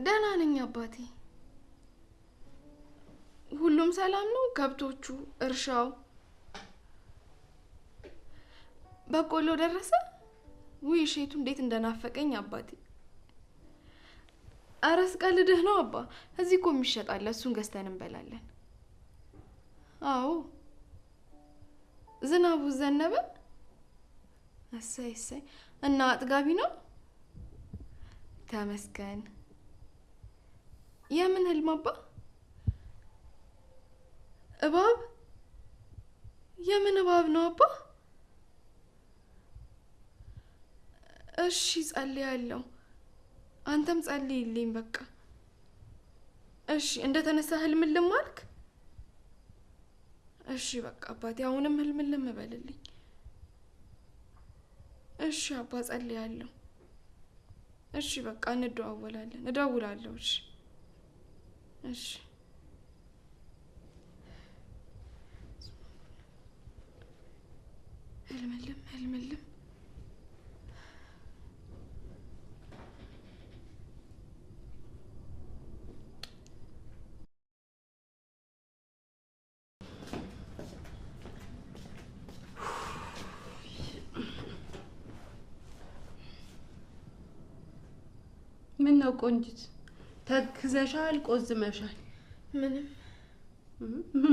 ደህና ነኝ አባቴ። ሁሉም ሰላም ነው? ከብቶቹ፣ እርሻው? በቆሎ ደረሰ? ውይ እሸቱ እንዴት እንደናፈቀኝ አባቴ። አረስ ቀልድህ ነው አባ? እዚህ እኮ የሚሸጣል፣ እሱን ገዝተን እንበላለን። አዎ። ዝናቡ ዘነበ? እሰይ እና አጥጋቢ ነው? ተመስገን። የምን ህልም አባ? እባብ? የምን እባብ ነው አባ? እሺ ጸልያለሁ። አንተም ጸልይልኝ በቃ። እሺ እንደተነሳ ህልምልም አልክ? እሺ በቃ አባቴ አሁንም ህልምልም በልልኝ። እሺ አባ ጸልያለሁ። እሺ በቃ እንደዋወላለን። እደውላለሁ። እሺ ህልምልም ምን ነው ቆንጂት? ተክዘሻል? ቆዝመሻል? ምን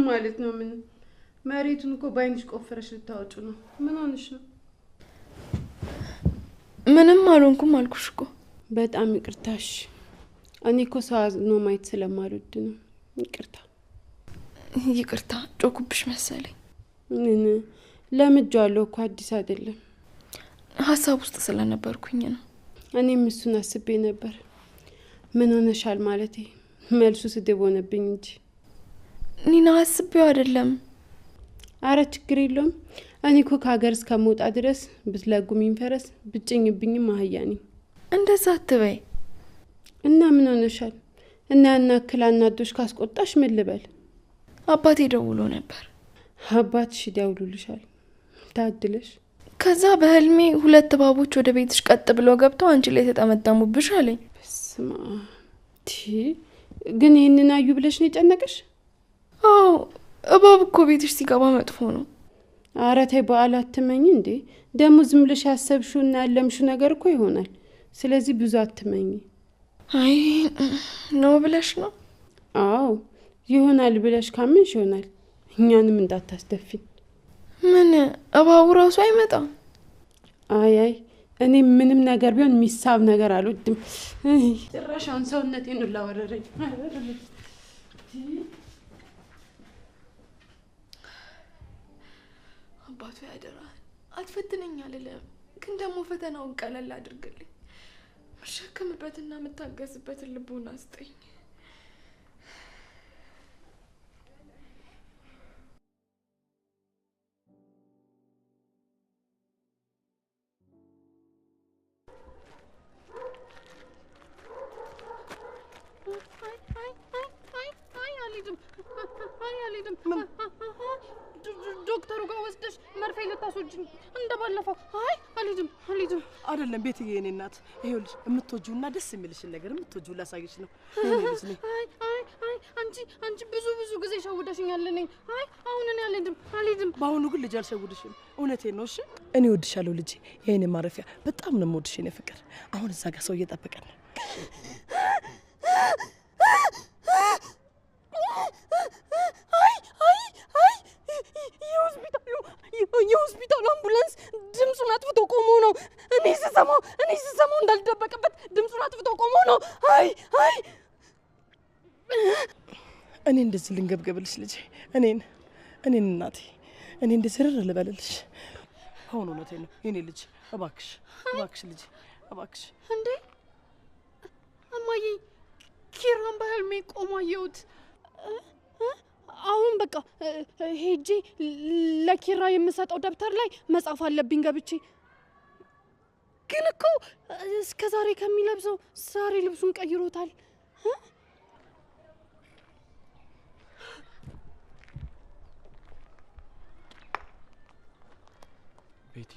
ማለት ነው? ምን መሬቱን እኮ ባይንሽ ቆፍረሽ ልታወጪ ነው። ምን ሆነሽ ነው? ምንም አልሆንኩም አልኩሽ እኮ። በጣም ይቅርታሽ። እኔ እኮ ሰው አዝኖ ማየት ስለማልወድ ነው። ይቅርታ ጮኩብሽ መሰለኝ። ምን ለምጃለሁ እኮ አዲስ አይደለም። ሀሳብ ውስጥ ስለነበርኩኝ ነው። እኔም እሱን አስቤ ነበር። ምን ሆነሻል ማለቴ መልሱ ስድብ ሆነብኝ እንጂ ኒና አስቤው አይደለም። አረ ችግር የለውም። እኔ እኮ ከሀገር እስከምወጣ ድረስ ብትለጉሚኝ ፈረስ ብትጭኝብኝም አህያ ነኝ። እንደዛ አትበይ። እና ምን ሆነሻል? እና ያናክል አናዶሽ ካስቆጣሽ ምን ልበል? አባቴ ደውሎ ነበር። አባትሽ ደውሎልሻል? ታድለሽ። ከዛ በህልሜ 2 እባቦች ወደ ቤትሽ ቀጥ ብለው ገብተው አንቺ ላይ ተጠመጠሙብሽ አለኝ። በስመ አብ። ግን ይሄንን አዩ ብለሽ ነው የጨነቀሽ? አዎ እባብ እኮ ቤትሽ ሲገባ መጥፎ ነው። ኧረ ተይ በዓላት አትመኝ እንዴ። ደግሞ ዝም ብለሽ ያሰብሽውና ያለምሽው ነገር እኮ ይሆናል። ስለዚህ ብዙ አትመኝ። አይ ነው ብለሽ ነው? አዎ ይሆናል ብለሽ ካመንሽ ይሆናል። እኛንም እንዳታስደፊን። ምን እባቡ ራሱ አይመጣም? አይ እኔ ምንም ነገር ቢሆን የሚሳብ ነገር አልወድም። ጭራሻውን ሰውነቴን ሁላ ወረረኝ። አባቱ ያደራል። አትፈትነኝ አልልም፣ ግን ደግሞ ፈተናውን ቀለል አድርግልኝ። መሸከምበትና የምታገዝበትን ልቦና ስጠኝ። ዶክተሩ ጋር ወስደሽ መርፌ ልታስወጂኝ እንደባለፈው። አልሄድም አይደለም ቤትዬ፣ የኔ እናት ይኸውልሽ፣ የምትወጂውና ደስ የሚልሽን ነገር የምትወጂው ላሳይሽ ነው። አንቺ ብዙ ጊዜ ሸውደሽኛል። አሁን እኔ አልሄድም። በአሁኑ ግን ልጅ አልሸውድሽም። እውነቴን ነው። እሺ እኔ እወድሻለሁ ልጄ፣ የኔ ማረፊያ። በጣም ነው የምወድሽ የኔ ፍቅር። አሁን እዛ ጋር ሰው እየጠበቀን ነው። የሆስፒታሉ አምቡላንስ ድምፁን አጥፍቶ ቆሞ ነው። እኔ ስሰማው እንዳልደበቅበት ድምፁን አጥፍቶ ቆሞ ነው። እኔ እንደዚህ ልንገብገብልሽ ልጄ፣ እኔን እናቴ፣ እኔ እንደዚህ ርር ልበልልሽ። አሁን እውነቴን ነው የኔ ልጅ። እባክሽ ልጄ፣ እባክሽ። እንዴ እማዬ፣ ኪራን በህልሜ ቆሞ አየሁት። አሁን በቃ ሄጄ ለኪራ የምሰጠው ደብተር ላይ መጻፍ አለብኝ ገብቼ። ግን እኮ እስከ ዛሬ ከሚለብሰው ዛሬ ልብሱን ቀይሮታል። ቤቲ፣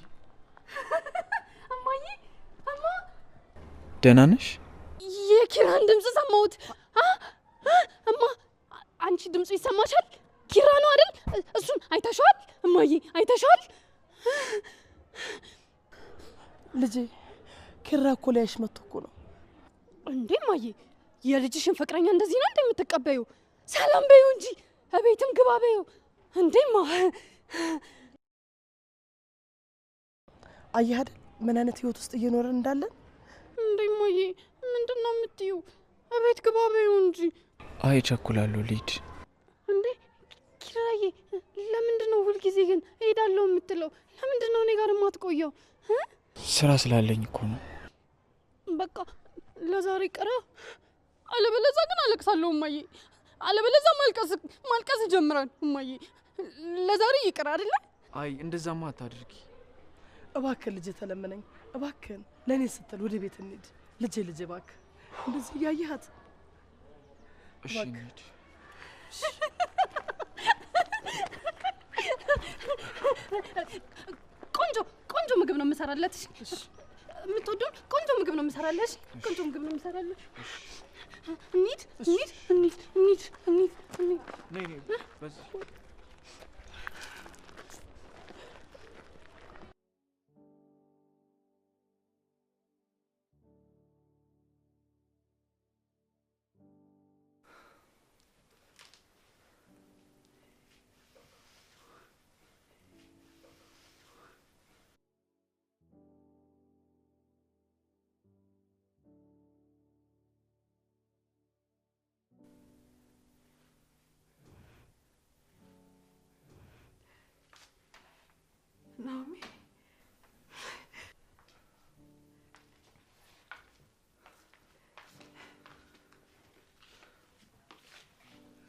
እማዬ፣ ደህና ነሽ? የኪራን ድምፅ ሰማ የሰማሁት። እማ አንቺ ድምፁ ይሰማሻል? ኪራ ነው አይደል? እሱን አይተሻል? እማዬ አይተሻል? ልጄ ኪራ እኮ ሊያይሽ መጥቶ እኮ ነው። እንዴ እማዬ የልጅሽን ፍቅረኛ እንደዚህ ነው እንደምትቀበዩ? ሰላም በይው እንጂ እቤትም ግባ በይው። እንዴማ አየህ አይደል ምን አይነት ህይወት ውስጥ እየኖርን እንዳለን? እንዴ እማዬ ምንድነው የምትይው? እቤት ግባ በይው እንጂ። አይ ቸኩላለሁ ልሂድ። እንዴ ኪራዬ ለምንድነው ሁልጊዜ ግን እሄዳለሁ የምትለው? ለምንድነው እኔ ጋር የማትቆየው? ስራ ስላለኝ እኮ ነው። በቃ ለዛሬ ቀረ። አለበለዚያ ግን አለቅሳለሁ እማዬ። አለበለዚያ ማልቀስ ጀምራል እማዬ። ለዛሬ ይቅር አይደለ? አይ እንደዛማ አታድርጊ እባክህ ልጄ ተለመነኝ እባክህ። ለኔ ስትል ወደ ቤት እንሂድ ልጄ እባክህ። እንደዚህ ያያያት እሺ እንሂድ። ቆንጆ ምግብ ነው የምሰራለት። የምትወደውን ቆንጆ ምግብ ነው የምሰራለሽ። ቆንጆ ምግብ ነው የምሰራለሽ። እንሂድ። ነይ በዚህ ናኦሚ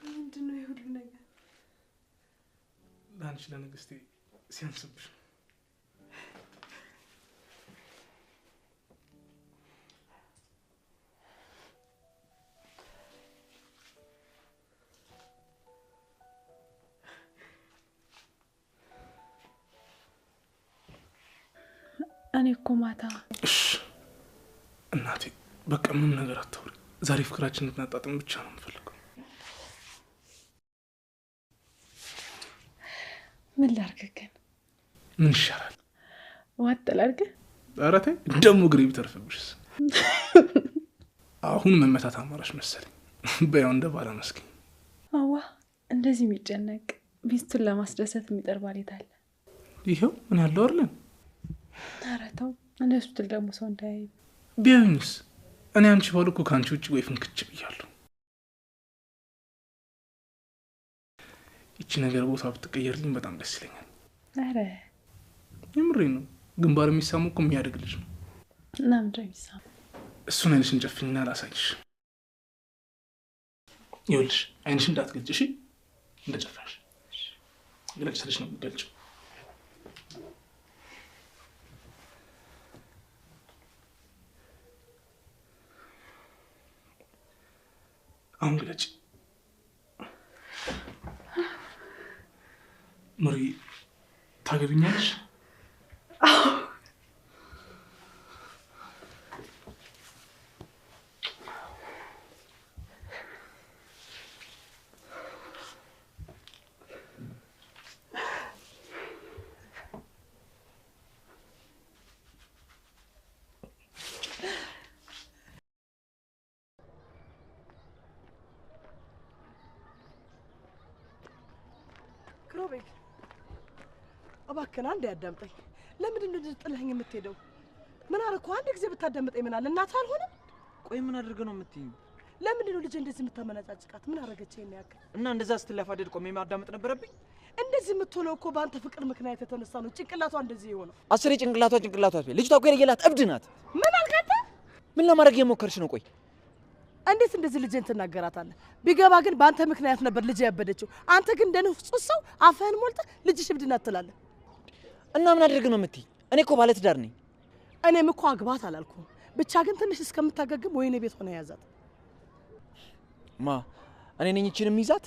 ምንድነው የሁሉ ነገር? ለአንቺ ለንግስቴ ሲያንስብሽ እኔ እኮ ማታ እሺ እናቴ በቃ ምንም ነገር አታውሪ። ዛሬ ፍቅራችንን እንድናጣጥም ብቻ ነው የምፈልገው። ምን ላድርግ ግን? ምን ይሻላል? ዋጥ ላድርግ? ኧረ ተይ ደግሞ እግሬ ቢተርፍብሽስ? አሁን መመታት አማራሽ መሰለኝ። በያው እንደ ባላ መስኪን። አዋ እንደዚህ የሚጨነቅ ሚስቱን ለማስደሰት የሚጠር ባሌት አለ። ይሄው ምን ያለው አይደለም። ኧረ ተው እንደሱ ትል ደግሞ ሰው እንዳያይ። ቢያዩኝስ? እኔ አንቺ ባል እኮ ከአንቺ ውጭ ወይ ፍንክች ብያለሁ። ይቺ ነገር ቦታ ብትቀየርልኝ በጣም ደስ ይለኛል። ኧረ የምሬን ነው። ግንባር የሚሳሙ እኮ የሚያድግ ልጅ ነው። እና ምንድነው የሚሳሙ? እሱን አይንሽን ጨፍኝና ላሳይሽ። ይኸውልሽ አይንሽን እንዳትገልጭ እሺ? እንደጨፈንሽ ግለጭ ስልሽ ነው የምትገልጭው። አሁን ግለጭ። ምሪ ታገቢኛለሽ? ክሮቤል እባክህን አንዴ ያዳምጠኝ። ለምንድን ነው ጥለኸኝ የምትሄደው? ምን አደረኩ? አንድ ጊዜ ብታዳምጠኝ ምን አለ? እናትህ አልሆነም? ቆይ ምን አድርገ ነው የምትይኝ? ለምንድን ነው ልጄ እንደዚህ የምታመናጫጭቃት? ምን አደረገች ይሄን ያክል? እና እንደዛ ስትለፋደድ ቆሜ ማዳመጥ ነበረብኝ? እንደዚህ የምትሆነው እኮ በአንተ ፍቅር ምክንያት የተነሳ ነው። ጭንቅላቷ እንደዚህ የሆነው አስሬ ጭንቅላቷ ልጅቷ እኮ የለየላት እብድ ናት። ምን አልካተ? ምን ለማድረግ የሞከርሽ ነው? ቆይ እንዴት እንደዚህ ልጄን ትናገራታለህ? ቢገባ ግን በአንተ ምክንያት ነበር ልጄ ያበደችው። አንተ ግን እንደ ንጹህ ሰው አፍህን ሞልተህ ልጅሽ እብድ ናት ትላለህ። እና ምን አድርገህ ነው የምትይኝ? እኔ እኮ ባለ ትዳር ነኝ። እኔም እኮ አግባት አላልኩም። ብቻ ግን ትንሽ እስከምታገግም ወይኔ ቤት ሆነ ያዛት። ማ እኔ ነኝ እቺንም ይዛት?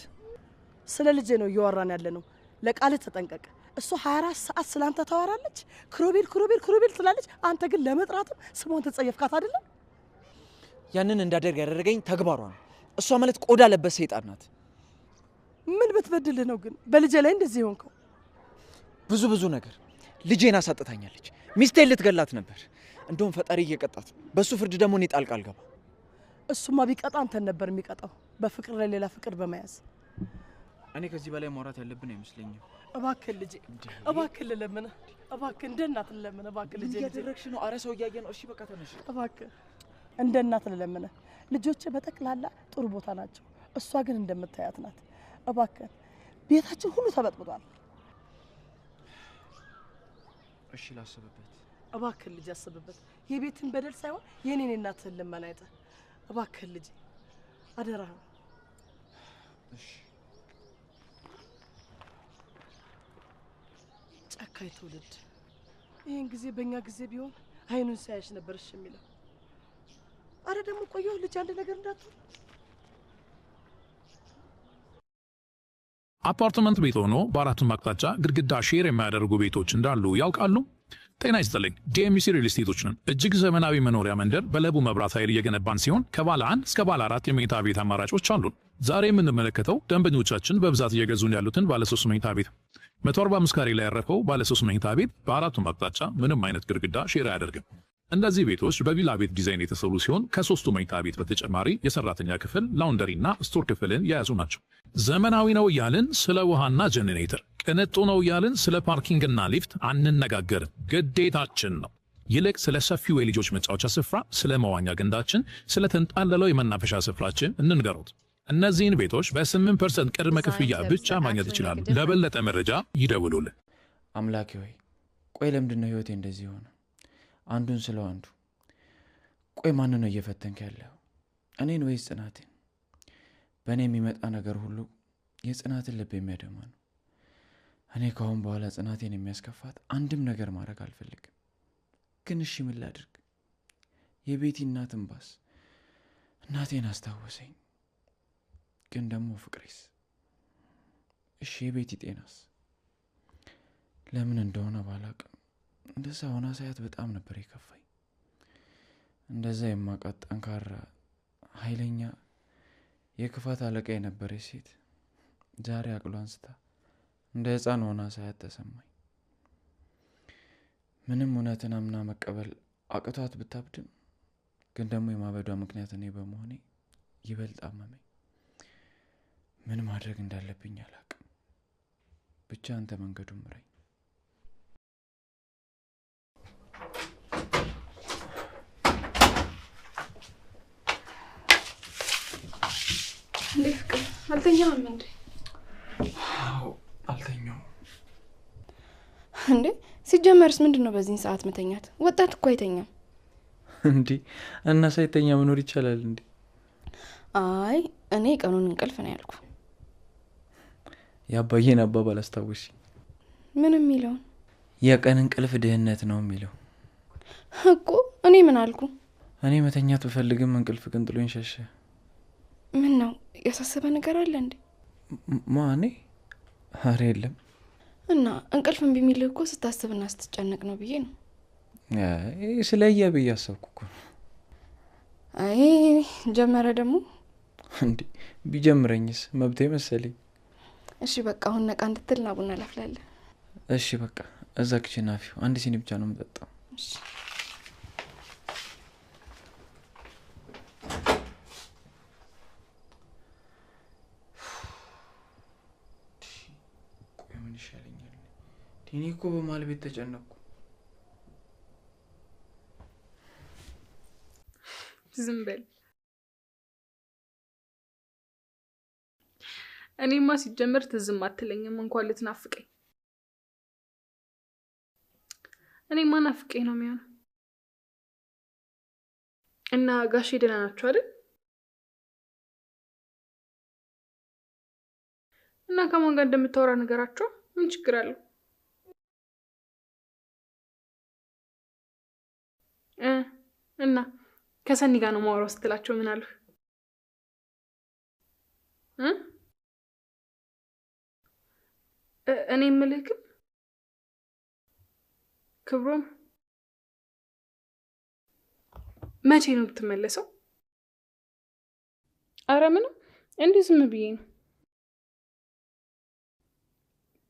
ስለ ልጄ ነው እያወራን ያለ ነው። ለቃልህ ተጠንቀቅ። እሷ 24 ሰዓት ስላንተ ታወራለች። ክሮቤል ትላለች። አንተ ግን ለመጥራትም ስሟን ተጸየፍካት አይደለም? ያንን እንዳደርግ ያደረገኝ ተግባሯ ነው። እሷ ማለት ቆዳ ለበስ ሰይጣን ናት። ምን ብትበድልህ ነው ግን በልጄ ላይ እንደዚህ ሆንከው? ብዙ ነገር ልጄን አሳጥታኛለች። ሚስቴን ልትገላት ነበር። እንደውም ፈጣሪ እየቀጣት ነው። በሱ ፍርድ ደግሞ እኔ ጣልቃ አልገባ። እሱማ ቢቀጣ አንተን ነበር የሚቀጣው፣ በፍቅር ላይ ሌላ ፍቅር በመያዝ። እኔ ከዚህ በላይ ማውራት ያለብን አይመስለኝም። እባክህ ልጄ፣ እባክህ ልለምንህ፣ እባክህ እንደ እናት ልለምንህ፣ እባክህ ልጄ። እያደረግሽ ነው? አረ ሰው እያየ ነው። እሺ በቃ ተነሽ። እባክህ እንደ እናት ልለምንህ። ልጆቼ በጠቅላላ ጥሩ ቦታ ናቸው፣ እሷ ግን እንደምታያት ናት። እባክህ ቤታችን ሁሉ ተበጥብጧል። እሺ ላስብበት። እባክህ ልጅ አስብበት። የቤትን በደል ሳይሆን የኔን እናትህን ልመና አይተህ እባክህ ልጅ አደራህን። እሺ ጨካኝ ትውልድ። ይህን ጊዜ በእኛ ጊዜ ቢሆን አይኑን ሳያሽ ነበር እሺ የሚለው። አረ ደግሞ ቆየሁ ልጅ አንድ ነገር እንዳትሆን። አፓርትመንት ቤት ሆኖ በአራቱም አቅጣጫ ግድግዳ ሼር የሚያደርጉ ቤቶች እንዳሉ ያውቃሉ? ጤና ይስጥልኝ። ዲኤምሲ ሪል ስቴቶች ነን። እጅግ ዘመናዊ መኖሪያ መንደር በለቡ መብራት ኃይል እየገነባን ሲሆን ከባለ 1 እስከ ባለ 4 የመኝታ ቤት አማራጮች አሉን። ዛሬ የምንመለከተው ደንበኞቻችን በብዛት እየገዙን ያሉትን ባለ 3 መኝታ ቤት 145 ካሬ ላይ ያረፈው ባለ 3 መኝታ ቤት በአራቱም አቅጣጫ ምንም አይነት ግድግዳ ሼር አያደርግም። እነዚህ ቤቶች በቪላ ቤት ዲዛይን የተሰሩ ሲሆን ከ3ቱ መኝታ ቤት በተጨማሪ የሰራተኛ ክፍል፣ ላውንደሪና ስቶር ክፍልን የያዙ ናቸው። ዘመናዊ ነው እያልን ስለ ውሃና ጄኔሬተር፣ ቅንጡ ነው እያልን ስለ ፓርኪንግና ሊፍት አንነጋገርም፣ ግዴታችን ነው። ይልቅ ስለ ሰፊው የልጆች መጫወቻ ስፍራ፣ ስለ መዋኛ ገንዳችን፣ ስለ ተንጣለለው የመናፈሻ ስፍራችን እንንገሩት። እነዚህን ቤቶች በ8% ቅድመ ክፍያ ብቻ ማግኘት ይችላሉ። ለበለጠ መረጃ ይደውሉልን። አምላኬ ሆይ ቆይ ለምንድን ነው ህይወቴ እንደዚህ ሆነ? አንዱን ስለው አንዱ። ቆይ ማንን ነው እየፈተንክ ያለው? እኔን ወይስ ጽናትን? በእኔ የሚመጣ ነገር ሁሉ የጽናትን ልብ የሚያደማ ነው። እኔ ካሁን በኋላ ጽናቴን የሚያስከፋት አንድም ነገር ማድረግ አልፈልግም። ግን እሺ ምን ላድርግ? የቤቲ እናትን ባስ እናቴን አስታወሰኝ። ግን ደግሞ ፍቅሬስ? እሺ የቤቲ ጤናስ? ለምን እንደሆነ ባላቅም እንደዛ ሆና ሳያት በጣም ነበር የከፋኝ። እንደዛ የማውቃት ጠንካራ ኃይለኛ የክፋት አለቃ የነበረች ሴት ዛሬ አቅሏን ስታ እንደ ህፃን ሆና ሳያት ተሰማኝ። ምንም እውነትን አምና መቀበል አቅቷት ብታብድም ግን ደግሞ የማበዷ ምክንያት እኔ በመሆኔ ይበልጥ አመመኝ። ምን ማድረግ እንዳለብኝ አላቅም። ብቻ አንተ መንገዱን ምራኝ። እንዴ ፍቅር አልተኛም እንዴ? አዎ አልተኛም። እንዴ ሲጀመርስ ምንድነው በዚህ ሰዓት መተኛት? ወጣት እኮ አይተኛም እንዴ። እና ሳይተኛ መኖር ይቻላል እንዴ? አይ እኔ ቀኑን እንቅልፍ ነው ያልኩ። ያባዬን አባባል አስታውሺ። ምን የሚለው? የቀን እንቅልፍ ድህነት ነው የሚለው እኮ። እኔ ምን አልኩ? እኔ መተኛት ብፈልግም እንቅልፍ ግን ጥሎኝ ሸሸ። ምን ነው ያሳሰበ ነገር አለ እንዴ? ማኔ? አረ የለም። እና እንቅልፍ እምቢ የሚልህ እኮ ስታስብና ስትጨነቅ ነው ብዬ ነው። አይ ስለየ ብዬ አሰብኩ እኮ። አይ ጀመረ ደግሞ እንዴ። ቢጀምረኝስ መብቴ መሰለኝ። እሺ በቃ አሁን ነቃ እንድትልና ቡና ላፍላለህ። እሺ በቃ እዛ ክችን አፊው አንድ ሲኒ ብቻ ነው የምጠጣው። እሺ እኔ እኮ በማል ቤት ተጨነቅኩ። ዝም በል። እኔማ ሲጀመር ትዝም አትለኝም እንኳን ልትናፍቀኝ። እኔማ ናፍቀኝ ነው የሚሆነው። እና ጋሼ ደህና ናቸው አይደል? እና ከማን ጋር እንደምታወራ ነገራቸው። ምን ችግር አለው? እና ከሰኒ ጋር ነው ማውራው ስትላቸው ምን አሉ? እኔ የምልህ ግን ክብሮም መቼ ነው የምትመለሰው? አረ ምንም እንዲሁ ዝም ብዬ ነው።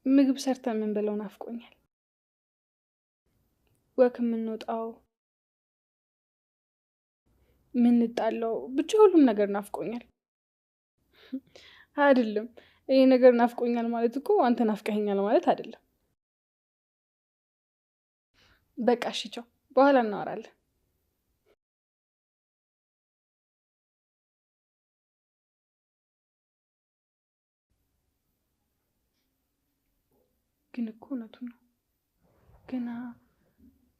ምግብ ሰርተን ምን ብለው ናፍቆኛል። ወክ የምንወጣው ምንጣለው ብቻ ሁሉም ነገር ናፍቆኛል። አይደለም ይሄ ነገር ናፍቆኛል ማለት እኮ አንተ ናፍቀኸኛል ማለት አይደለም። በቃ እሺ ቻው፣ በኋላ እናወራለን። ግን እኮ እውነቱ ነው። ገና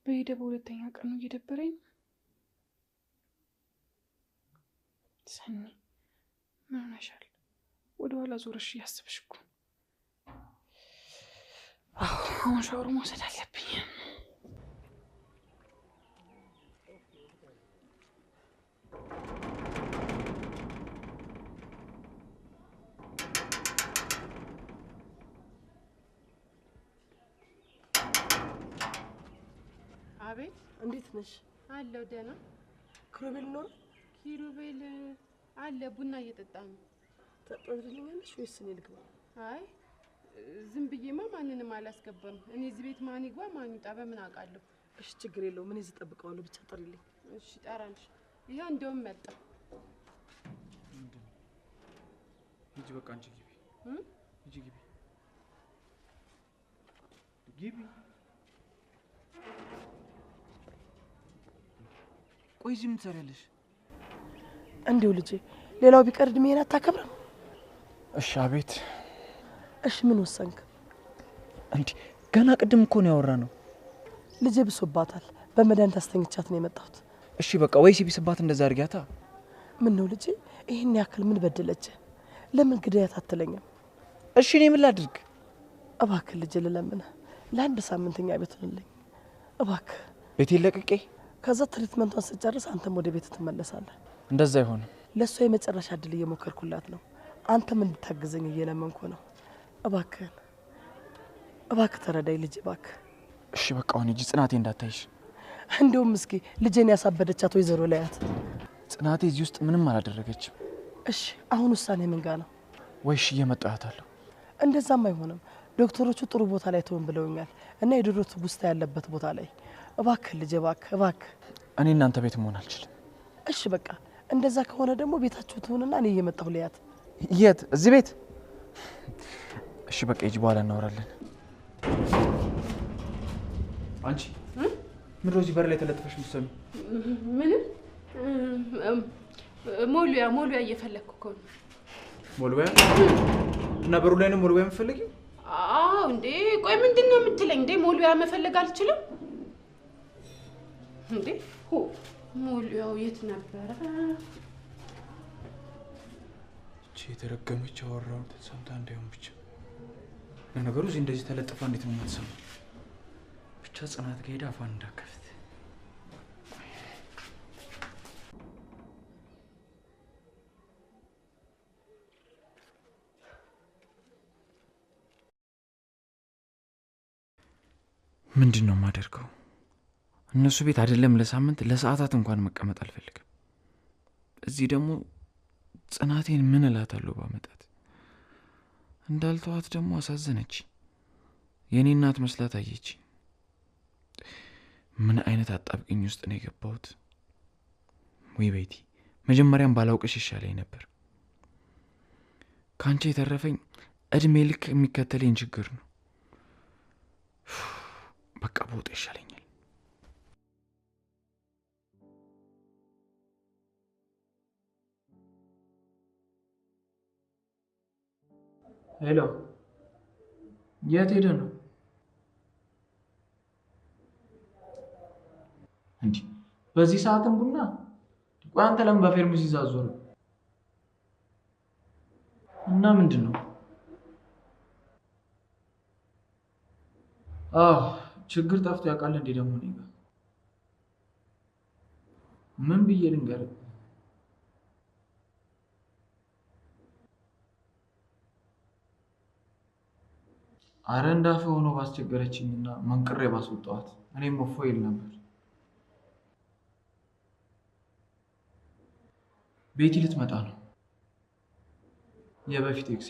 በሄደ በሁለተኛ ቀኑ እየደበረኝ ነው። ሰኒ ምን ሆነሻል? ወደ ኋላ ዞረሽ እያስብሽ እኮ። አሁን ሻወር መውሰድ አለብኝ። አቤት፣ እንዴት ነሽ? አለው ደህና። ክሩቤል ኖር? ኪሩቤል አለ፣ ቡና እየጠጣ ነው። ታጠብልኛለሽ ወይስ እኔ ልግባ? አይ ዝም ብዬማ ማንንም አላስገባም። እኔ እዚህ ቤት ማን ይግባ ማን ይውጣ በምን አውቃለሁ? እሺ ችግር የለውም። እኔ እዚህ እጠብቀዋለሁ። ብቻ ጥሪልኝ። እሺ ጠራልሽ። ይሄው እንደውም መጣ። ሂጂ በቃ አንቺ ግቢ። ሂጂ ግቢ ግቢ። ቆይ እዚህ ምን ትሰሪያለሽ? እንዲሁ ልጄ፣ ሌላው ቢቀር እድሜን አታከብርም? እሺ አቤት። እሺ ምን ወሰንክ? እንዴ ገና ቅድም እኮ ነው ያወራነው። ልጄ ብሶባታል። በመድኃኒት አስተኝቻት ነው የመጣሁት። እሺ በቃ ወይ ሲቢስባት እንደዛ አድርጊያታ። ምን ነው ልጄ፣ ይሄን ያክል ምን በደለች? ለምን ግዳያት አትለኝም? እሺ እኔ ምን ላድርግ? እባክህ ልጄ ልለምንህ፣ ለአንድ ሳምንተኛ ቤት ልልኝ እባክህ። ቤቴን ለቅቄ ከዛ ትሪትመንቷን ስጨርስ አንተም ወደ ቤት ትመለሳለህ። እንደዛ አይሆንም። ለእሷ የመጨረሻ እድል እየሞከርኩላት ነው። አንተም እንድታግዘኝ እየለመንኩ ነው። እባክህን እባክህ ተረዳኝ ልጄ እባክህ። እሺ በቃ አሁን ሂጂ፣ ጽናቴ እንዳታይሽ። እንደውም እስኪ ልጄን ያሳበደቻት ወይዘሮ ላያት። ጽናቴ እዚህ ውስጥ ምንም አላደረገችም። እሺ አሁን ውሳኔ ምን ጋ ነው? ወይ እሺ እየመጣሁ አያታለሁ። እንደዛም አይሆንም። ዶክተሮቹ ጥሩ ቦታ ላይ ተውን ብለውኛል እና የድሮ ትውስታ ያለበት ቦታ ላይ። እባክህ ልጄ እባክህ እባክህ። እኔ እናንተ ቤት መሆን አልችልም። እሺ በቃ እንደዛ ከሆነ ደግሞ ቤታችሁ ትሁንና እኔ እየመጣሁ ልያት። የት? እዚህ ቤት? እሺ በቃ ሂጂ፣ በኋላ እናወራለን። አንቺ ምንድነው እዚህ በር ላይ ተለጥፈሽ የምትሰሚው? ምንም ሞሉያ እየፈለግኩ እኮ ነው። ሞልቢያ? እና በሩ ላይ ነው ሞልቢያ የምትፈልጊው? አዎ እንዴ፣ ቆይ ምንድን ነው የምትለኝ? እንዴ ሞሉያ መፈለግ አልችልም እንዴ? ሞሉያው የት ነበረ? እቺ የተረገመች አወራውን ሰምታ እንዳይሆን ብቻ። ለነገሩ እዚህ እንደዚህ ተለጥፋ እንዴት ነው የማትሰማው? ብቻ ጽናት ከሄደ አፏን እንዳከፍት። ምንድን ነው የማደርገው? እነሱ ቤት አይደለም ለሳምንት ለሰዓታት እንኳን መቀመጥ አልፈልግም። እዚህ ደግሞ ጽናቴን ምን እላታለሁ ባመጣት? እንዳልተዋት ደግሞ አሳዘነች። የኔ እናት መስላት አየች። ምን አይነት አጣብቅኝ ውስጥ ነው የገባሁት? ወይ ቤቲ፣ መጀመሪያም ባላውቅሽ ይሻለኝ ነበር። ካንቺ የተረፈኝ እድሜ ልክ የሚከተለኝ ችግር ነው። በቃ ቦጣ ይሻለኛል። ሄሎ፣ የት ሄደ ነው? እንዴ በዚህ ሰዓትም ቡና? ቆይ አንተ ለምን በፌርሙስ ይዛዞር? እና ምንድን ነው? ችግር ጠፍቶ ያውቃል እንዴ ደግሞ እኔ ጋር? ምን ብዬ ልንገርህ? አረ እንዳፈ ሆኖ ባስቸገረችኝና መንቅሬ ባስወጣኋት እኔም እፎ ይል ነበር። ቤቲ ልትመጣ ነው። የበፊት ኤክሴ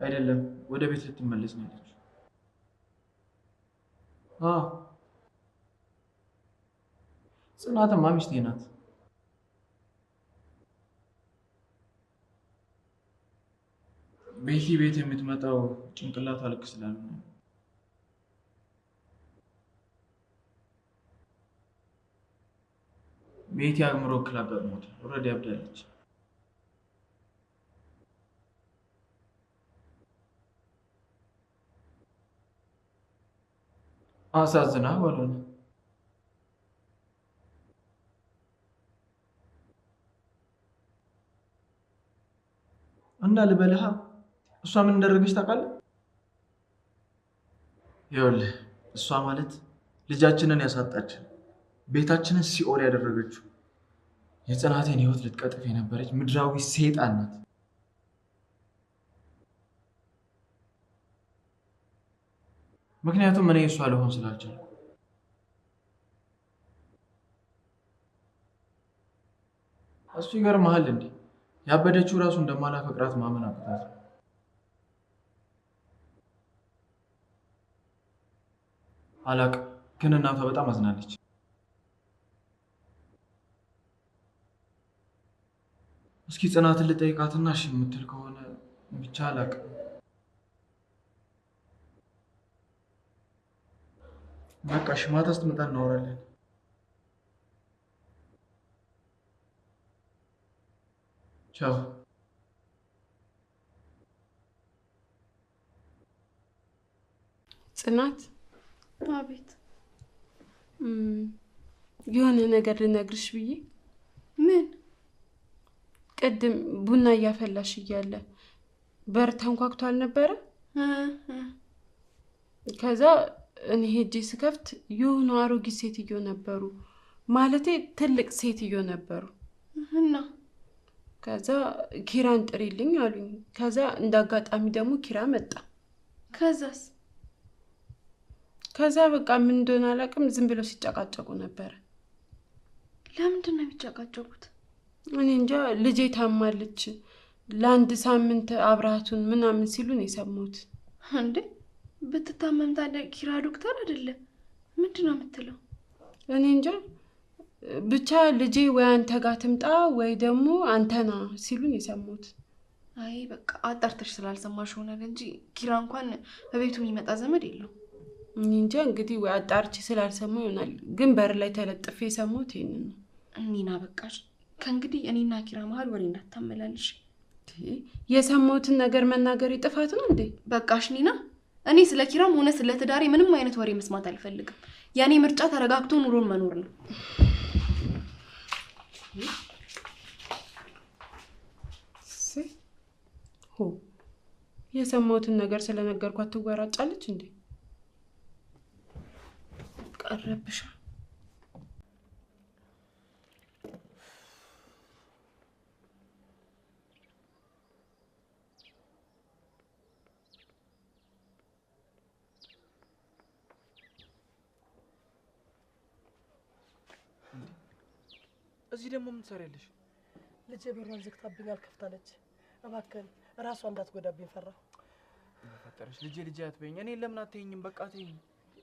አይደለም፣ ወደ ቤት ልትመለስ ነው ያለችው። ጽናትማ ሚስቴ ናት። ቤቲ ቤት የምትመጣው ጭንቅላት አልክ ስላሉ ነው። ቤቲ አእምሮ እክል አጋጥሞታል። ኦልሬዲ አብዳለች። አሳዝና ባልሆነ እና ልበልሃ እሷ ምን እንዳደረገች ታውቃለህ? ይኸውልህ እሷ ማለት ልጃችንን ያሳጣችን፣ ቤታችንን ሲኦል ያደረገችው የጽናቴን ህይወት ልትቀጥፍ የነበረች ምድራዊ ሰይጣን ናት። ምክንያቱም እኔ እሷ ልሆን ስላልቻልኩ። እሱ ይገርምሃል እንዴ ያበደችው ራሱ እንደማላፈቅራት ማመን አቅታት። አላቅም ግን እናቷ በጣም አዝናለች። እስኪ ጽናትን ልጠይቃትና እሺ የምትል ከሆነ ብቻ አላቅም። በቃ እሺ ማታ ስትመጣ እናወራለን። ቻው። ጽናት። አቤት። የሆነ ነገር ልነግርሽ ብዬ። ምን? ቅድም ቡና እያፈላሽ እያለ በር ተንኳክቶ አልነበረ? ከዛ እኔ ሄጄ ስከፍት የሆኑ አሮጊት ሴትዮ ነበሩ። ማለቴ ትልቅ ሴትዮ ነበሩ። እና ከዛ ኪራን ጥሪልኝ አሉኝ። ከዛ እንዳጋጣሚ ደግሞ ኪራ መጣ። ከዛ በቃ ምን እንደሆነ አላውቅም፣ ዝም ብለው ሲጨቃጨቁ ነበር። ለምንድን ነው የሚጨቃጨቁት? እኔ እንጃ። ልጄ ታማለች ለአንድ ሳምንት አብራቱን ምናምን ሲሉ ነው የሰማሁት። እንዴ ብትታመም ታዲያ ኪራ ዶክተር አይደለም? ምንድን ነው የምትለው? እኔ እንጃ ብቻ ልጄ ወይ አንተ ጋር ትምጣ ወይ ደግሞ አንተና ሲሉ ነው የሰማሁት። አይ በቃ አጣርተሽ ስላልሰማሽ ሆናል እንጂ ኪራ እንኳን በቤቱ የሚመጣ ዘመድ የለው። እኔ እንጃ እንግዲህ ወይ አጣርቼ ስላልሰማሁ ይሆናል፣ ግን በር ላይ ተለጥፌ የሰማሁት ይሄንን ነው። እኔና በቃሽ። ከእንግዲህ እኔና ኪራ መሀል ወሬ እንዳታመላልሽ። የሰማሁትን ነገር መናገር ጥፋት ነው እንዴ? በቃሽ ኒና። እኔ ስለ ኪራም ሆነ ስለ ትዳሬ ምንም አይነት ወሬ መስማት አልፈልግም። ያኔ ምርጫ ተረጋግቶ ኑሮን መኖር ነው። የሰማሁትን ነገር ስለነገርኳት ትወራጫለች እንዴ? ቀረብሻ። እዚህ ደግሞ ምን ትሰሪያለሽ? ልጄ በሯን ዘግታብኛል፣ ከፍታለች። እባክህን ራሷ እንዳትጎዳብኝ ፈራሁ። ፈጠረሽ ልጄ አትበይኝ። እኔ ለምን አትይኝም? በቃ ተይኝ።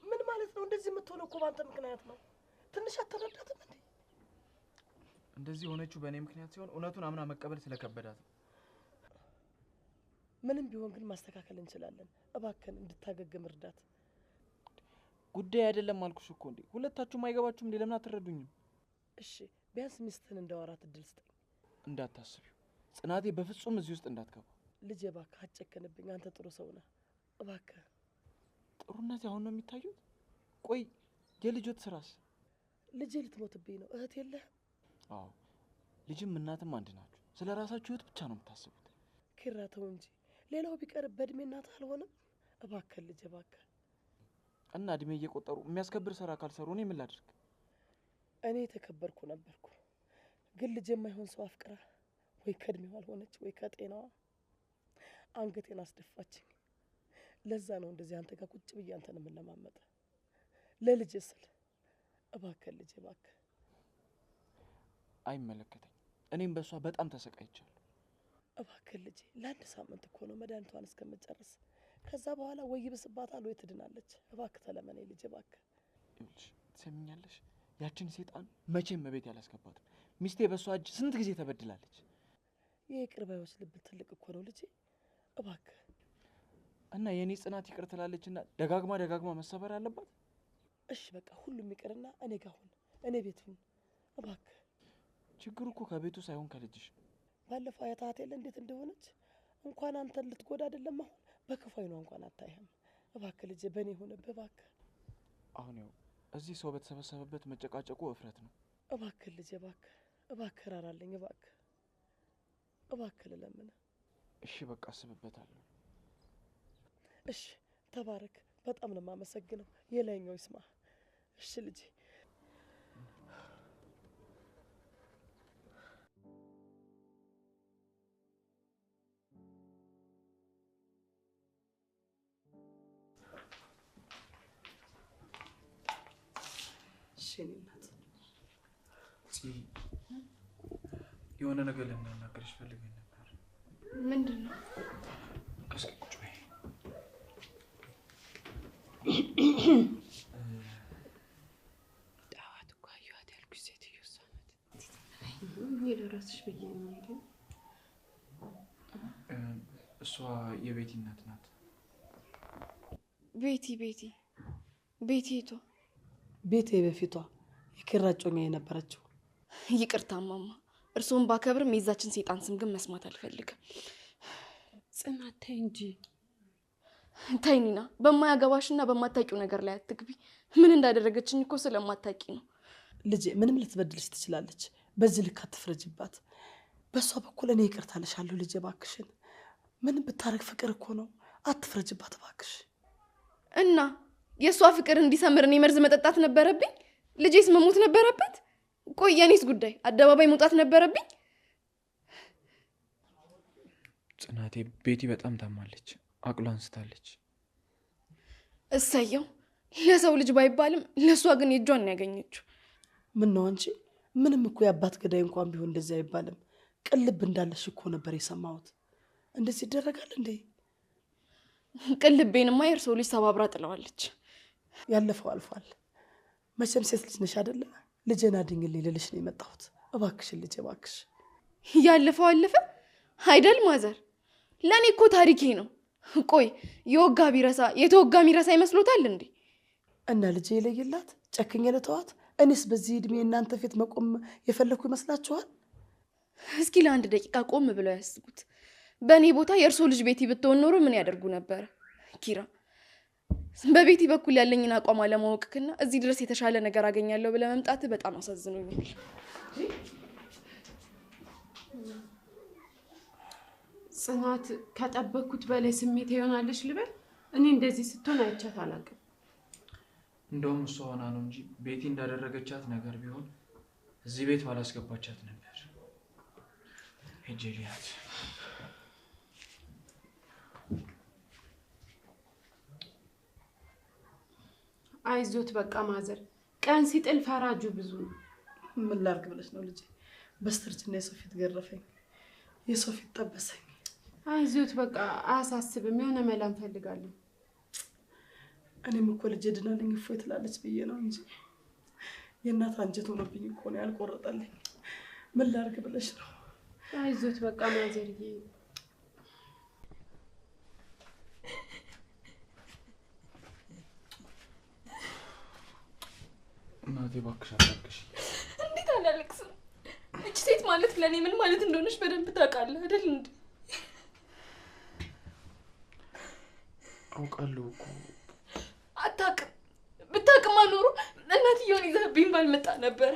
ምን ማለት ነው? እንደዚህ የምትሆነው እኮ በአንተ ምክንያት ነው። ትንሽ አትረዳትም እንዴ? እንደዚህ ሆነችው በእኔ ምክንያት ሲሆን እውነቱን አምና መቀበል ስለከበዳት። ምንም ቢሆን ግን ማስተካከል እንችላለን። እባክህን እንድታገግም እርዳት። ጉዳይ አይደለም አልኩሽ እኮ እንዴ። ሁለታችሁም አይገባችሁም እንዴ? ለምን አትረዱኝም? እሺ ቢያንስ ሚስትህን እንዳወራት እድል ስጠኝ። እንዳታስቢው ጽናቴ በፍጹም እዚህ ውስጥ እንዳትገባ። ልጄ እባክህ አትጨክንብኝ። አንተ ጥሩ ሰው ነህ። እባክህ። ጥሩነት አሁን ነው የሚታየው? ቆይ የልጆት ስራስ? ልጄ ልትሞትብኝ ነው። እህት የለህ? አዎ ልጅም እናትም አንድ ናችሁ። ስለ ራሳችሁ ህይወት ብቻ ነው የምታስቡት። ኪራ ተው እንጂ ሌላው ቢቀር በእድሜ እናትህ አልሆነም? እባክህ ልጄ እባክህ። እና እድሜ እየቆጠሩ የሚያስከብር ስራ ካልሰሩ እኔ ምን ላድርግ? እኔ የተከበርኩ ነበርኩ፣ ግን ልጅ የማይሆን ሰው አፍቅራ ወይ ከእድሜዋ አልሆነች ወይ ከጤናዋ አንገቴን አስደፋችኝ። ለዛ ነው እንደዚህ አንተ ጋር ቁጭ ብዬ አንተን የምለማመጥ። ለልጅ ስል እባክህ ልጄ እባክህ። አይመለከተኝ። እኔም በሷ በጣም ተሰቃይቻለሁ። እባክህ ልጄ ለአንድ ሳምንት እኮ ነው መድኃኒቷን እስከምትጨርስ። ከዛ በኋላ ወይ ይብስባታል ወይ ትድናለች። እባክህ ተለመነኝ ልጄ እባክህ። ይኸውልሽ ትሰሚኛለሽ? ያችን ሴጣን መቼም ቤት ያላስገባትም። ሚስቴ በሷ እጅ ስንት ጊዜ ተበድላለች። የይቅር ባዮች ልብ ትልቅ እኮ ነው ልጄ እባክህ። እና የእኔ ጽናት ይቅር ትላለችና ደጋግማ መሰበር አለባት? እሺ በቃ ሁሉም ይቅርና እኔ ጋር ሁን፣ እኔ ቤት ሁን እባክህ። ችግሩ እኮ ከቤቱ ሳይሆን ከልጅሽ። ባለፈው አያታት የለ እንዴት እንደሆነች። እንኳን አንተን ልትጎዳ አይደለም አሁን በክፉ ዓይኗ እንኳን አታይህም። እባክህ ልጄ በእኔ ሆነብህ እባክህ። አሁን ያው እዚህ ሰው በተሰበሰበበት መጨቃጨቁ እፍረት ነው። እባክህ ልጄ እባክህ ራራልኝ እባክህ ልለምንህ። እሺ በቃ አስብበታለሁ። እሺ ተባረክ። በጣም ነው የማመሰግነው። የላይኛው ይስማ። እሺ ልጄ። እሺ እኔ እናት የሆነ ነገር ልናገርሽ ፈልገኝ ነበር። ምንድን ነው? እስኪ ቁጭ በይ። ጠዋት እኮ አየኋት ያልኩሽ ሴትዮ እሷ ናት። እኔ ለራስሽ ብዬ ነው አይደል? እሷ የቤቲ እናት ናት። ቤቲ የቷ? ቤቴ በፊቷ የኪራ እጮኛ የነበረችው። ይቅርታ ማማ፣ እርስዎን ባከብርም የዛችን ሴጣን ስም ግን መስማት አልፈልግም። ጽናት ተይ እንጂ። ተይ ኒና፣ በማያገባሽና በማታውቂው ነገር ላይ አትግቢ። ምን እንዳደረገችኝ እኮ ስለማታውቂ ነው። ልጄ ምንም ልትበድልሽ ትችላለች። በዚህ ልክ አትፍረጅባት። በሷ በኩል እኔ ይቅርታ ልሻለሁ ልጄ እባክሽን። ምንም ብታረግ ፍቅር እኮ ነው። አትፍረጅባት እባክሽ። እና የሷ ፍቅር እንዲሰምር እኔ መርዝ መጠጣት ነበረብኝ? ልጄስ መሞት ነበረበት? ቆይ የኔስ ጉዳይ አደባባይ መውጣት ነበረብኝ? ጽናቴ ቤቲ በጣም ታማለች፣ አቅሏ አንስታለች። እሰየው፣ ለሰው ልጅ ባይባልም ለሷ ግን የእጇን ያገኘችው። ምን ነው አንቺ? ምንም እኮ የአባት ገዳይ እንኳን ቢሆን እንደዚህ አይባልም። ቅልብ እንዳለሽ እኮ ነበር የሰማሁት። እንደዚህ ይደረጋል እንዴ? ቅልቤንማ የእርሰው ልጅ ሰባብራ ጥለዋለች። ያለፈው አልፏል። መቼም ሴት ልጅ ነሽ አይደለ? ልጄን አድኝልኝ ልልሽ ነው የመጣሁት። እባክሽን ልጄ እባክሽ። ያለፈው አለፈ አይደል ማዘር? ለኔ እኮ ታሪኬ ነው። ቆይ የወጋ ቢረሳ የተወጋ ሚረሳ ይመስሎታል እንዴ? እና ልጄ ይለይላት ጨክኜ ልተዋት? እኔስ በዚህ እድሜ እናንተ ፊት መቆም የፈለኩ ይመስላችኋል? እስኪ ለአንድ ደቂቃ ቆም ብለው ያስቡት። በእኔ ቦታ የእርሶ ልጅ ቤቲ ብትሆን ኖሮ ምን ያደርጉ ነበር? ኪራ፣ በቤቲ በኩል ያለኝን አቋም አለማወቅክና እዚህ ድረስ የተሻለ ነገር አገኛለሁ ብለህ መምጣት በጣም አሳዝኖኛል። ጽናት ከጠበቅኩት በላይ ስሜት ይሆናለች ልበል? እኔ እንደዚህ ስትሆን አይቻት አላውቅም። እንደውም እሷ ሆና ነው እንጂ ቤቲ እንዳደረገቻት ነገር ቢሆን እዚህ ቤት ባላስገባቻት ነበር። ሄጄ ልያት። አይዞት በቃ ማዘር፣ ቀን ሲጥል ፈራጁ ብዙ ነው። ምን ላድርግ ብለሽ ነው ልጄ? በስተርጅና የሰው ፊት ገረፈኝ፣ የሰው ፊት ጠበሰኝ። አይዞት በቃ አያሳስብም፣ የሆነ መላ እንፈልጋለን። እኔም እኮ ልጄ ድናልኝ እፎይ ትላለች ብዬ ነው እንጂ የእናት አንጀት ሆኖብኝ እኮ ነው ያልቆረጠልኝ። ምን ላድርግ ብለሽ ነው? አይዞት በቃ ማዘርዬ። እናቴ እባክሽ አታልቅሽ። እንዴት አላለቅስም? እቺ ሴት ማለት ለኔ ምን ማለት እንደሆነች በደንብ ታውቃለህ አይደል እንዴ? አውቃለሁ እኮ። አታውቅም። ብታውቅማ ኖሮ እናትየውን ይዘህብኝ ባልመጣ ነበር።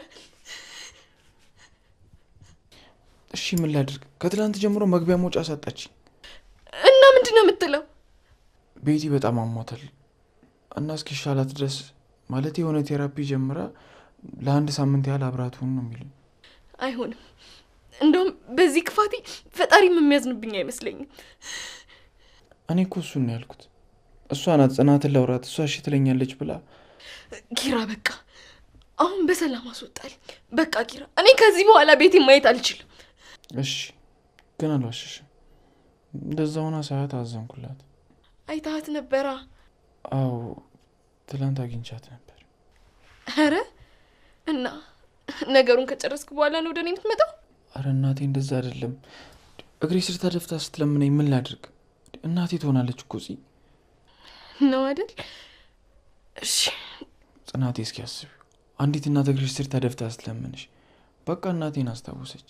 እሺ ምን ላድርግ? ከትላንት ጀምሮ መግቢያ መውጫ ሰጣች። እና ምንድነው የምትለው? ቤቲ በጣም አሟታል እና እስኪሻላት ድረስ ማለት የሆነ ቴራፒ ጀምራ ለአንድ ሳምንት ያህል አብራት ሁን ነው የሚሉኝ። አይሆንም። እንደውም በዚህ ክፋቴ ፈጣሪም የሚያዝንብኝ አይመስለኝም። እኔ እኮ እሱን ነው ያልኩት። እሷ ናት ጽናትን ለውራት እሷ እሺ ትለኛለች ብላ። ኪራ በቃ አሁን በሰላም አስወጣል። በቃ ኪራ፣ እኔ ከዚህ በኋላ ቤቴን ማየት አልችልም። እሺ ግን አልዋሽሽም፣ እንደዛ ሆና ሳያት አዘንኩላት። አይታት ነበራ? አዎ ትላንት አግኝቻት ነበር። አረ እና ነገሩን ከጨረስክ በኋላ ነው ወደ እኔ የምትመጣው? አረ እናቴ እንደዛ አይደለም። እግሬ ስር ተደፍታ ስትለምነኝ ምን ላድርግ? እናቴ ትሆናለች እኮ ነው አይደል? እሺ ጽናቴ፣ እስኪ አስቢው፣ አንዲት እናት እግሬ ስር ተደፍታ ስትለምንሽ በቃ እናቴን አስታወሰች።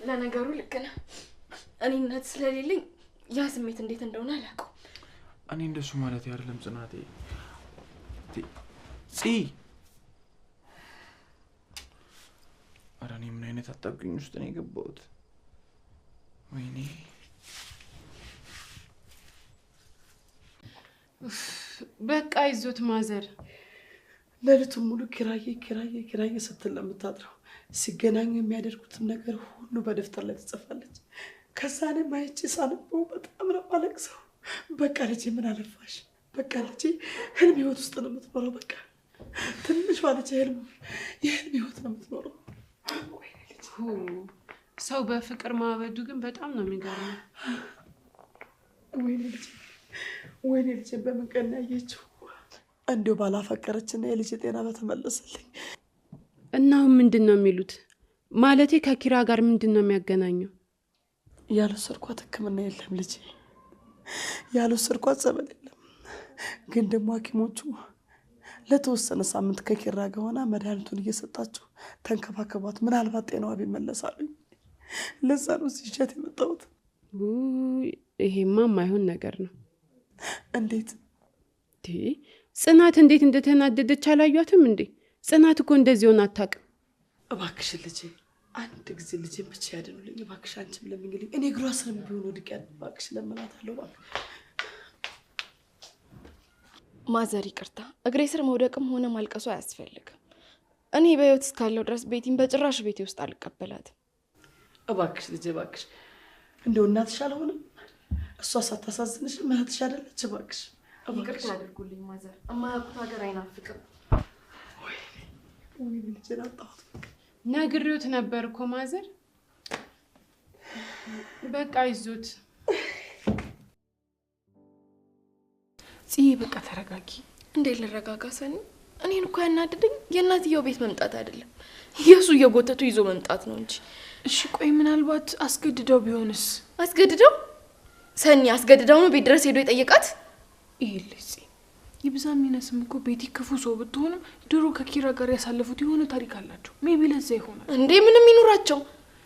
ለነገሩ ልክ ነህ። እኔ እናት ስለሌለኝ ያ ስሜት እንዴት እንደሆነ አላውቀውም። እኔ እንደሱ ማለት አይደለም ጽናቴ። አረ እኔ ምን አይነት አጣብቂኝ ውስጥ ነው የገባሁት? ወይኔ በቃ ይዞት ማዘር ሌሊቱን ሙሉ ኪራዬ ስትል ነው የምታድረው። ሲገናኙ የሚያደርጉትን ነገር ሁሉ በደፍተር ላይ ትጽፋለች። ከዛ እኔ ማይቼ ሳነበው በጣም ነው የማለቅሰው። በቃ ልጄ ምን አለፋሽ? በቃ ልጄ ህልም ህይወት ውስጥ ነው የምትኖረው። በቃ ትንሿ ልጄ የህልም ህይወት ነው የምትኖረው። ሰው በፍቅር ማበዱ ግን በጣም ነው የሚገርመው። ወይኔ ልጄ በምን ቀን ያየችው? እንዲሁ ባላፈቀረችና የልጄ ጤና በተመለሰልኝ። እና ምንድን ነው የሚሉት? ማለቴ ከኪራ ጋር ምንድን ነው የሚያገናኘው? ያልወሰድኳት ሕክምና የለም ልጄ፣ ያልወሰድኳት ጸበል የለም። ግን ደግሞ ሐኪሞቹ ለተወሰነ ሳምንት ከኪራ ጋር ሆና መድኃኒቱን እየሰጣቸው ተንከባከቧት፣ ምናልባት ጤናዋ ቢመለሳሉ። ለዛ ነው ይዣት የመጣሁት። ይሄማ የማይሆን ነገር ነው። እንዴት? ጽናት እንዴት እንደተናደደች አላዩአትም እንዴ? ጽናት እኮ እንደዚህ ሆና አታውቅም። እባክሽ ልጄ አንድ ጊዜ ልጄ ብቻ ያድኑልኝ እባክሽ። አንቺም ለምንግልኝ እኔ እግሯ ስርም ቢሆን ወድቄያለሁ። እባክሽ ለምናታለሁ። እባክሽ ማዘር ይቅርታ፣ እግሬ ስር መውደቅም ሆነ ማልቀሱ አያስፈልግም። እኔ በህይወት እስካለው ድረስ ቤቲን በጭራሽ ቤቴ ውስጥ አልቀበላትም። እባክሽ ልጄ እባክሽ። እንደው እናትሽ አልሆነም? እሷ ሳታሳዝንሽ እናትሽ አይደለች? እባክሽ ይቅርታ አድርጉልኝ ማዘር። እማያውቁት ሀገር አይናፍቅም። ወይ ልጄ አጣሁት። ነግሬዎት ነበር እኮ ማዘር። በቃ ይዞት በቃ ተረጋጊ። እንዴት ልረጋጋ ሰኒ? እኔን እኮ ያናደደኝ የእናትየው ቤት መምጣት አይደለም፣ ኢየሱ እየጎተቱ ይዞ መምጣት ነው እንጂ። እሺ ቆይ ምናልባት አስገድደው ቢሆንስ? አስገድደው? ሰኒ አስገድደው ነው ቤት ድረስ ሄዶ የጠየቃት? ይልጽ ይብዛም ይነስም እኮ ቤቲ ክፉ ሰው ብትሆንም ድሮ ከኪራ ጋር ያሳለፉት የሆነ ታሪክ አላቸው። ሜቢ ለዛ ይሆናል። እንዴ ምንም ይኑራቸው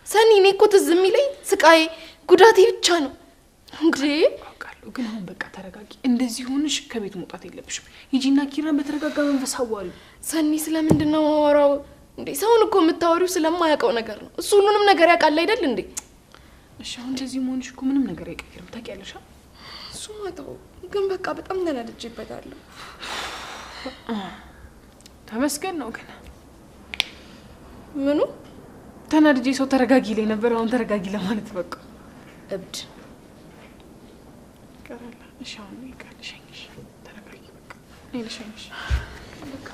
ሰኒ፣ እኔ እኮ ትዝ የሚለኝ ስቃዬ ጉዳቴ ብቻ ነው እንዴ። አውቃለሁ፣ ግን አሁን በቃ ተረጋጊ። እንደዚህ ሆንሽ ከቤት መውጣት የለብሽም። ሂጂና ኪራን በተረጋጋ መንፈስ አዋሪው። ሰኒ ስለምንድን ነው የማወራው እንዴ? ሰውን እኮ የምታወሪው ስለማያውቀው ነገር ነው። እሱ ሁሉንም ነገር ያውቃል አይደል እንዴ? እሺ አሁን እንደዚህ መሆንሽ እኮ ምንም ነገር አይቀይርም። ታውቂያለሽ? እሱ ማተው ግን በቃ በጣም ተናድጄበታለሁ። ተመስገን ነው ግን ምኑ ተናድጄ ሰው ተረጋጊ ላይ ነበር። አሁን ተረጋጊ ለማለት በቃ እብድ ቀራላ። እሺ አሁን ይቀርልሽኝ። ተረጋጊ በቃ። እኔ ልሸኝሽ በቃ